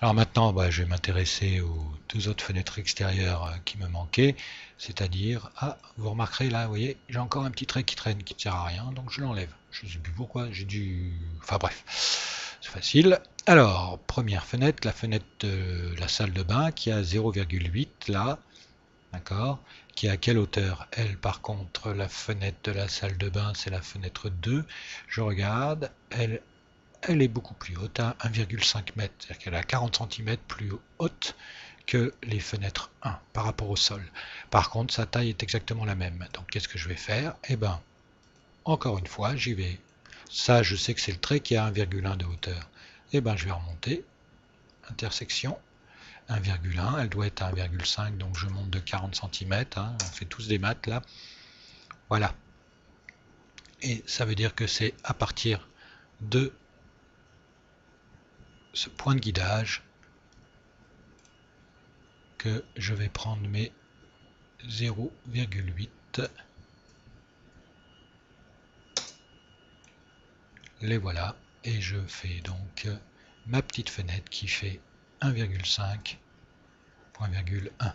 Alors maintenant, bah, je vais m'intéresser aux deux autres fenêtres extérieures qui me manquaient, c'est-à-dire, ah, vous remarquerez là, vous voyez, j'ai encore un petit trait qui traîne, qui ne sert à rien, donc je l'enlève. Je ne sais plus pourquoi, j'ai dû... Enfin bref, c'est facile. Alors, première fenêtre, la fenêtre de la salle de bain qui a 0,8 là, d'accord, qui est à quelle hauteur? Elle, par contre, la fenêtre de la salle de bain, c'est la fenêtre 2. Je regarde, elle est beaucoup plus haute, à 1,5 m, c'est-à-dire qu'elle est à 40 cm plus haute que les fenêtres 1 par rapport au sol. Par contre, sa taille est exactement la même. Donc, qu'est-ce que je vais faire? Eh bien, encore une fois, j'y vais. Ça, je sais que c'est le trait qui a 1,1 de hauteur. Eh bien, je vais remonter. Intersection. 1,1, elle doit être à 1,5, donc je monte de 40 cm. Hein, on fait tous des maths là. Voilà. Et ça veut dire que c'est à partir de ce point de guidage que je vais prendre mes 0,8. Les voilà. Et je fais donc ma petite fenêtre qui fait 1,5, 1,1.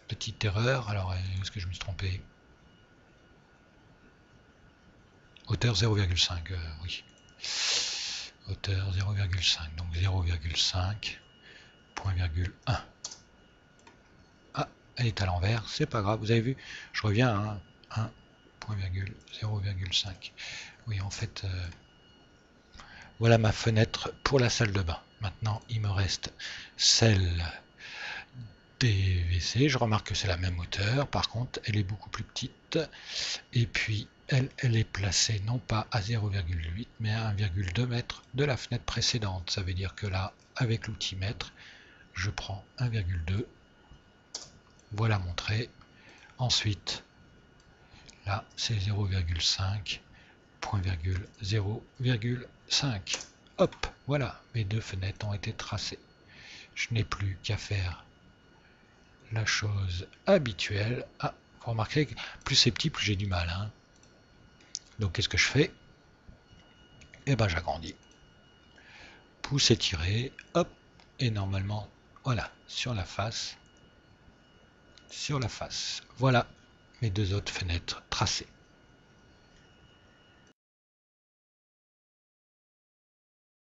Petite erreur, alors est-ce que je me suis trompé? Hauteur 0,5, oui. Hauteur 0,5, donc 0,5, 1,1. Ah, elle est à l'envers, c'est pas grave, vous avez vu, je reviens à 1,0,5. Oui, en fait, voilà ma fenêtre pour la salle de bain. Maintenant, il me reste celle des WC. Je remarque que c'est la même hauteur. Par contre, elle est beaucoup plus petite. Et puis, elle est placée non pas à 0,8 mais à 1,2 m de la fenêtre précédente. Ça veut dire que là, avec l'outil mètre, je prends 1,2. Voilà mon trait. Ensuite, là, c'est 0,5. 0,5. Hop, voilà, mes deux fenêtres ont été tracées. Je n'ai plus qu'à faire la chose habituelle. Ah, vous remarquez que plus c'est petit, plus j'ai du mal. Hein. Donc qu'est-ce que je fais? Eh ben j'agrandis. Pouce étiré, hop, et normalement, voilà, sur la face. Voilà mes deux autres fenêtres tracées.